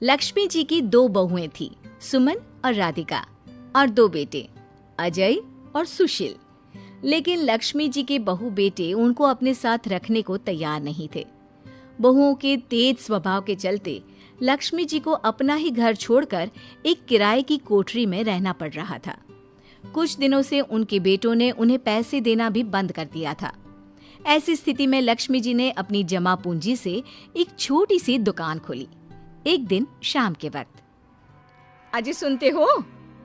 लक्ष्मी जी की 2 बहुएं थी, सुमन और राधिका, और 2 बेटे, अजय और सुशील। लेकिन लक्ष्मी जी के बहू बेटे उनको अपने साथ रखने को तैयार नहीं थे। बहुओं के तेज स्वभाव के चलते लक्ष्मी जी को अपना ही घर छोड़कर एक किराए की कोठरी में रहना पड़ रहा था। कुछ दिनों से उनके बेटों ने उन्हें पैसे देना भी बंद कर दिया था। ऐसी स्थिति में लक्ष्मी जी ने अपनी जमा पूंजी से एक छोटी सी दुकान खोली। एक दिन शाम के वक्त, अजी सुनते हो,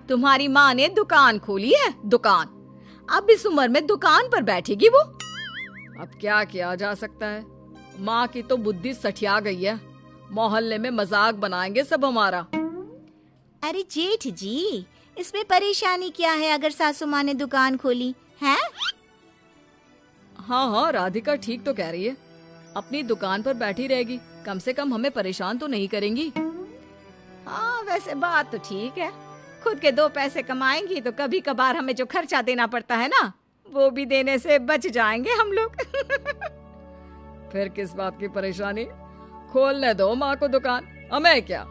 तुम्हारी माँ ने दुकान खोली है। दुकान अब इस उम्र में दुकान पर बैठेगी वो। अब क्या किया जा सकता है, माँ की तो बुद्धि सठिया गई है। मोहल्ले में मजाक बनाएंगे सब हमारा। अरे जेठ जी, इसमें परेशानी क्या है अगर सासू माँ ने दुकान खोली है? हाँ, राधिका ठीक तो कह रही है। अपनी दुकान पर बैठी रहेगी, कम से कम हमें परेशान तो नहीं करेंगी। हाँ, वैसे बात तो ठीक है। खुद के 2 पैसे कमाएंगी तो कभी कभार हमें जो खर्चा देना पड़ता है ना, वो भी देने से बच जाएंगे हम लोग। फिर किस बात की परेशानी, खोलने दो माँ को दुकान, हमें क्या।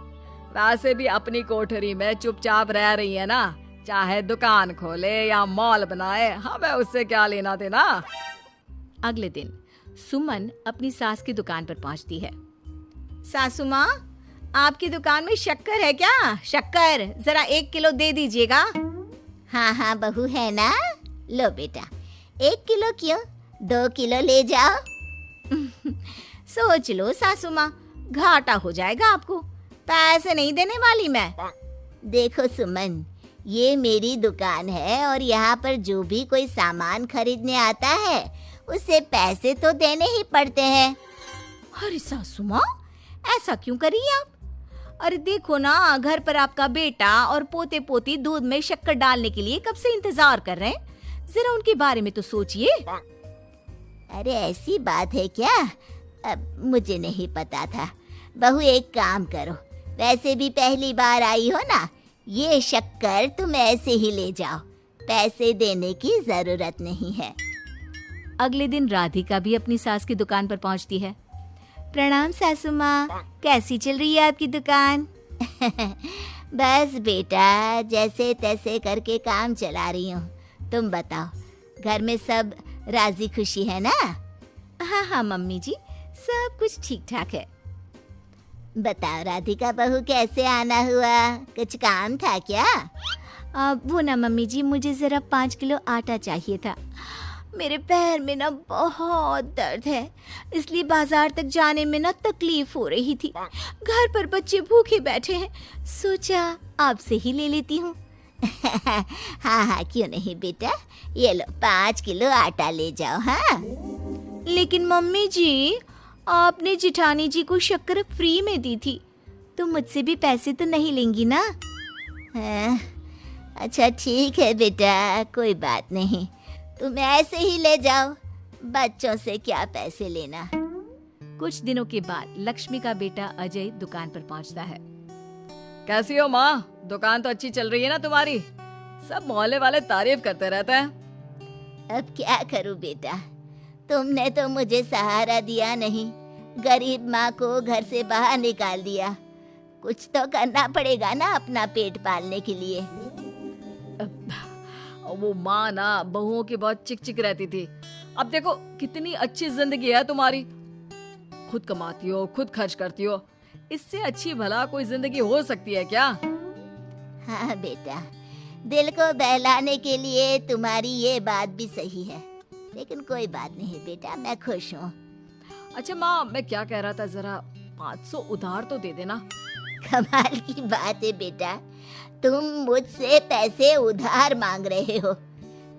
वैसे भी अपनी कोठरी में चुपचाप रह रही है ना, चाहे दुकान खोले या मॉल बनाए, हमें उससे क्या लेना देना। अगले दिन सुमन अपनी सास की दुकान पर पहुंचती है। सासू माँ, आपकी दुकान में शक्कर है क्या? शक्कर जरा 1 किलो दे दीजिएगा। हाँ हाँ बहू, है ना। लो बेटा, 1 किलो क्यों, 2 किलो ले जाओ। सोच लो सासू माँ, घाटा हो जाएगा आपको। पैसे नहीं देने वाली मैं। देखो सुमन, ये मेरी दुकान है और यहाँ पर जो भी कोई सामान खरीदने आता है उसे पैसे तो देने ही पड़ते हैं। अरे सासू माँ, ऐसा क्यों कर रही आप? अरे देखो ना, घर पर आपका बेटा और पोते पोती दूध में शक्कर डालने के लिए कब से इंतजार कर रहे हैं। जरा उनके बारे में तो सोचिए। अरे ऐसी बात है क्या? अब मुझे नहीं पता था। बहू एक काम करो, वैसे भी पहली बार आई हो ना, ये शक्कर तुम ऐसे ही ले जाओ, पैसे देने की जरूरत नहीं है। अगले दिन राधिका भी अपनी सास की दुकान पर पहुंचती है। प्रणाम सासू माँ, कैसी चल रही है आपकी दुकान? बस बेटा, जैसे तैसे करके काम चला रही हूँ। तुम बताओ, घर में सब राजी खुशी है ना? हाँ हाँ मम्मी जी, सब कुछ ठीक ठाक है। बताओ राधिका बहू, कैसे आना हुआ? कुछ काम था क्या? वो ना मम्मी जी, मुझे जरा 5 किलो आटा चाहिए था। मेरे पैर में ना बहुत दर्द है, इसलिए बाजार तक जाने में ना तकलीफ हो रही थी। घर पर बच्चे भूखे बैठे हैं, सोचा आपसे ही ले लेती हूँ। हाँ हाँ, क्यों नहीं बेटा, ये लो 5 किलो आटा ले जाओ। हाँ, लेकिन मम्मी जी, आपने जिठानी जी को शक्कर फ्री में दी थी, तो मुझसे भी पैसे तो नहीं लेंगी ना? हाँ, अच्छा ठीक है बेटा, कोई बात नहीं, तुम ऐसे ही ले जाओ, बच्चों से क्या पैसे लेना। कुछ दिनों के बाद लक्ष्मी का बेटा अजय दुकान पर पहुंचता है। कैसी हो माँ, दुकान तो अच्छी चल रही है ना तुम्हारी? सब मोहल्ले वाले तारीफ करते रहते हैं। अब क्या करूं बेटा, तुमने तो मुझे सहारा दिया नहीं, गरीब माँ को घर से बाहर निकाल दिया। कुछ तो करना पड़ेगा ना अपना पेट पालने के लिए। वो माँ ना बहुओं की बहुत चिक चिक रहती थी। अब देखो कितनी अच्छी जिंदगी है तुम्हारी, खुद कमाती हो, खुद खर्च करती हो। इससे अच्छी भला कोई जिंदगी हो सकती है क्या? हाँ बेटा, दिल को बहलाने के लिए तुम्हारी ये बात भी सही है, लेकिन कोई बात नहीं बेटा, मैं खुश हूँ। अच्छा माँ, मैं क्या कह रहा था, जरा 500 उधार तो दे देना। कमाल की बात है बेटा, तुम मुझसे पैसे उधार मांग रहे हो।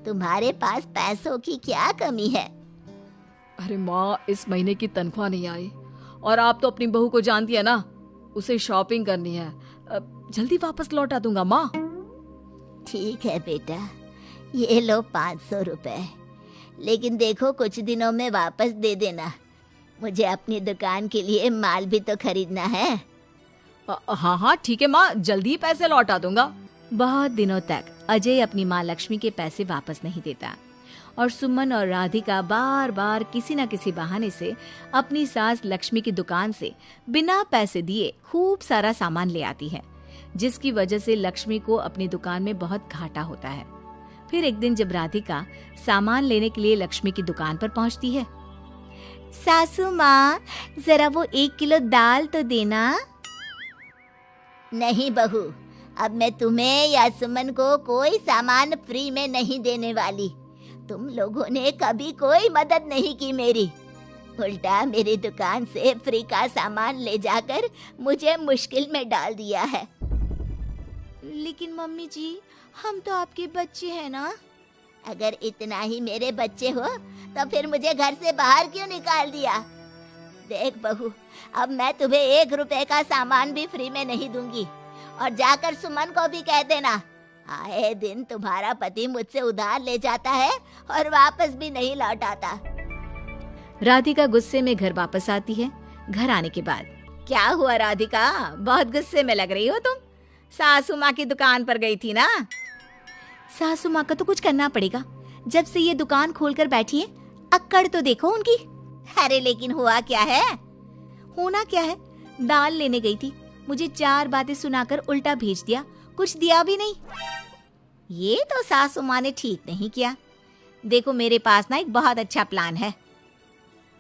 तुम्हारे पास पैसों की क्या कमी है? अरे माँ, इस महीने की तनख्वाह नहीं आई और आप तो अपनी बहू को जानती है ना, उसे शॉपिंग करनी है। जल्दी वापस लौटा दूंगा माँ। ठीक है बेटा, ये लो 500 रुपए, लेकिन देखो कुछ दिनों में वापस दे देना, मुझे अपनी दुकान के लिए माल भी तो खरीदना है। हाँ हाँ ठीक है माँ, जल्दी पैसे लौटा दूंगा। बहुत दिनों तक अजय अपनी माँ लक्ष्मी के पैसे वापस नहीं देता। और सुमन और राधिका बार बार किसी न किसी बहाने से अपनी सास लक्ष्मी की दुकान से बिना पैसे दिए खूब सारा सामान ले आती है, जिसकी वजह से लक्ष्मी को अपनी दुकान में बहुत घाटा होता है। फिर एक दिन जब राधिका सामान लेने के लिए लक्ष्मी की दुकान पर पहुंचती है, सासू माँ, जरा वो 1 किलो दाल तो देना। नहीं बहू, अब मैं तुम्हें या सुमन को कोई सामान फ्री में नहीं देने वाली। तुम लोगों ने कभी कोई मदद नहीं की मेरी, उल्टा मेरी दुकान से फ्री का सामान ले जाकर मुझे मुश्किल में डाल दिया है। लेकिन मम्मी जी, हम तो आपके बच्चे हैं ना। अगर इतना ही मेरे बच्चे हो तो फिर मुझे घर से बाहर क्यों निकाल दिया? देख बहू, अब मैं तुम्हें 1 रुपए का सामान भी फ्री में नहीं दूंगी। और जाकर सुमन को भी कह देना, आए दिन तुम्हारा पति मुझसे उधार ले जाता है और वापस भी नहीं लौटाता। राधिका गुस्से में घर वापस आती है। घर आने के बाद, क्या हुआ राधिका, बहुत गुस्से में लग रही हो तुम? सासू माँ की दुकान पर गई थी ना? सासू माँ का तो कुछ करना पड़ेगा, जब से ये दुकान खोलकर बैठी है। अक्कड़ तो देखो उनकी। अरे लेकिन हुआ क्या है? होना क्या है, दाल लेने गई थी, मुझे 4 बातें सुनाकर उल्टा भेज दिया, कुछ दिया भी नहीं। ये तो सासू माँ ने ठीक नहीं किया। देखो मेरे पास ना एक बहुत अच्छा प्लान है।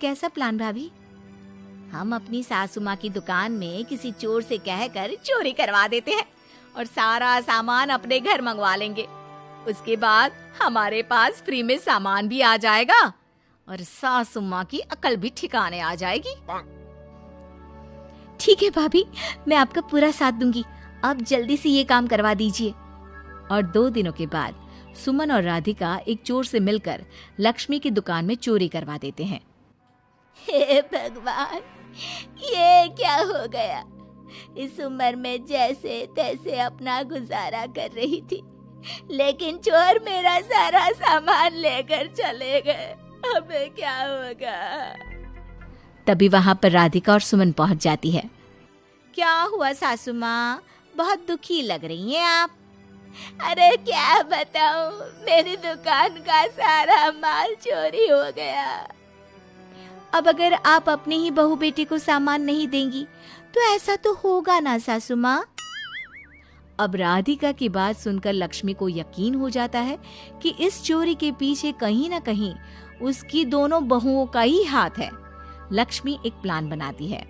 कैसा प्लान भाभी? हम अपनी सासू माँ की दुकान में किसी चोर से कहकर चोरी करवा देते हैं और सारा सामान अपने घर मंगवा लेंगे। उसके बाद हमारे पास फ्री में सामान भी आ जाएगा और सासू माँ की अकल भी ठिकाने आ जाएगी। ठीक है भाभी, मैं आपका पूरा साथ दूंगी। आप जल्दी से ये काम करवा दीजिए। और 2 दिनों के बाद सुमन और राधिका एक चोर से मिलकर लक्ष्मी की दुकान में चोरी करवा देते हैं। हे भगवान, ये क्या हो गया? इस उम्र में जैसे तैसे अपना गुजारा कर रही थी, लेकिन चोर मेरा सारा सामान लेकर चले गए। अब क्या होगा? तभी वहाँ पर राधिका और सुमन पहुँच जाती है। क्या हुआ सासू माँ, बहुत दुखी लग रही हैं आप। अरे क्या बताऊं, मेरी दुकान का सारा माल चोरी हो गया। अब अगर आप अपने ही बहू बेटे को सामान नहीं देंगी तो ऐसा तो होगा ना सासू माँ। अब राधिका की बात सुनकर लक्ष्मी को यकीन हो जाता है कि इस चोरी के पीछे कहीं न कहीं उसकी दोनों बहुओं का ही हाथ है। लक्ष्मी एक प्लान बनाती है।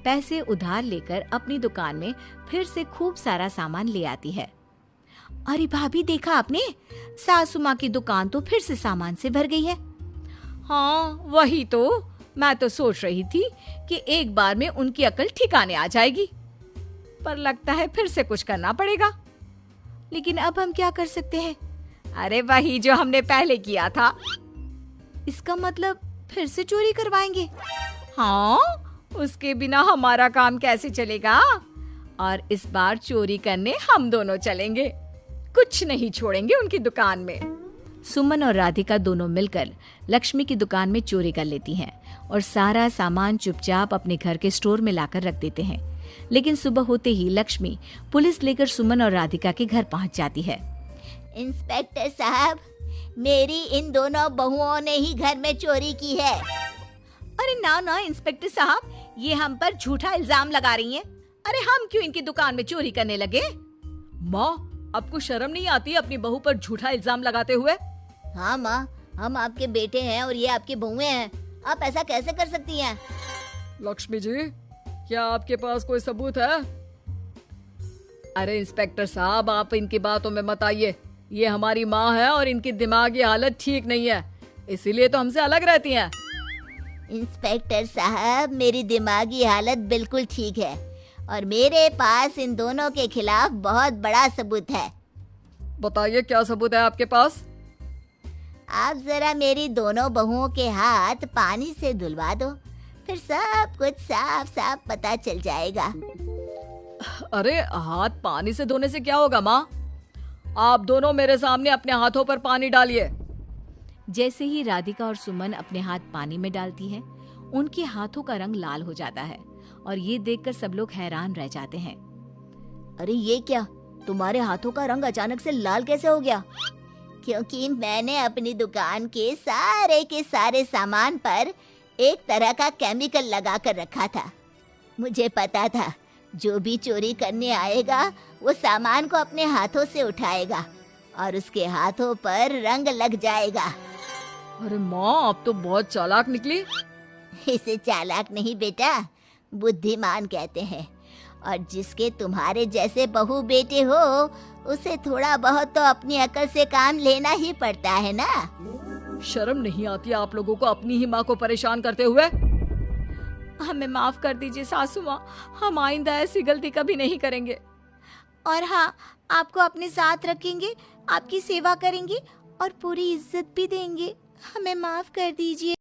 पैसे उधार लेकर अपनी दुकान में फिर से खूब सारा सामान ले आती है। अरे भाभी, देखा आपने, सासू माँ की दुकान तो फिर से सामान से भर गई है। हाँ वही तो, मैं तो सोच रही थी कि एक बार में उनकी अकल ठिकाने आ जाएगी, पर लगता है फिर से कुछ करना पड़ेगा। लेकिन अब हम क्या कर सकते हैं? अरे वही जो हमने पहले किया था। इसका मतलब फिर से चोरी करवाएंगे? हाँ, उसके बिना हमारा काम कैसे चलेगा? और इस बार चोरी करने हम दोनों चलेंगे, कुछ नहीं छोड़ेंगे उनकी दुकान में। सुमन और राधिका दोनों मिलकर लक्ष्मी की दुकान में चोरी कर लेती हैं और सारा सामान चुपचाप अपने घर के स्टोर में लाकर रख देते हैं। लेकिन सुबह होते ही लक्ष्मी पुलिस लेकर सुमन और राधिका के घर पहुंच जाती है। इंस्पेक्टर साहब, मेरी इन दोनों बहुओं ने ही घर में चोरी की है। अरे ना ना इंस्पेक्टर साहब, ये हम पर झूठा इल्जाम लगा रही हैं। अरे हम क्यों इनकी दुकान में चोरी करने लगे? माँ, आपको शर्म नहीं आती अपनी बहू पर झूठा इल्जाम लगाते हुए? हाँ माँ, हम आपके बेटे हैं और ये आपकी बहुएं हैं, आप ऐसा कैसे कर सकती हैं? लक्ष्मी जी, क्या आपके पास कोई सबूत है? अरे इंस्पेक्टर साहब, आप इनकी बातों में मत आइए। ये हमारी माँ है और इनकी दिमागी हालत ठीक नहीं है, इसीलिए तो हमसे अलग रहती हैं। इंस्पेक्टर साहब, मेरी दिमागी हालत बिल्कुल ठीक है और मेरे पास इन दोनों के खिलाफ बहुत बड़ा सबूत है। बताइए, क्या सबूत है आपके पास? आप जरा मेरी दोनों बहुओं के हाथ पानी से धुलवा दो, फिर सब कुछ साफ साफ पता चल जाएगा। अरे हाथ पानी से धोने से क्या होगा माँ? आप दोनों मेरे सामने अपने हाथों पर पानी डालिए। जैसे ही राधिका और सुमन अपने हाथ पानी में डालती हैं, उनके हाथों का रंग लाल हो जाता है और ये देखकर सब लोग हैरान रह जाते हैं। अरे ये क्या, तुम्हारे हाथों का रंग अचानक से लाल कैसे हो गया? क्योंकि मैंने अपनी दुकान के सारे सामान पर एक तरह का केमिकल लगा कर रखा था। मुझे पता था जो भी चोरी करने आएगा वो सामान को अपने हाथों से उठाएगा और उसके हाथों पर रंग लग जाएगा। अरे माँ, आप तो बहुत चालाक निकली। इसे चालाक नहीं बेटा, बुद्धिमान कहते हैं। और जिसके तुम्हारे जैसे बहू बेटे हो उसे थोड़ा बहुत तो अपनी अकल से काम लेना ही पड़ता है ना। शर्म नहीं आती आप लोगों को अपनी ही माँ को परेशान करते हुए? हमें माफ कर दीजिए सासू माँ, हम आइंदा ऐसी गलती कभी नहीं करेंगे। और हाँ, आपको अपने साथ रखेंगे, आपकी सेवा करेंगे और पूरी इज्जत भी देंगे। हमें माफ कर दीजिए।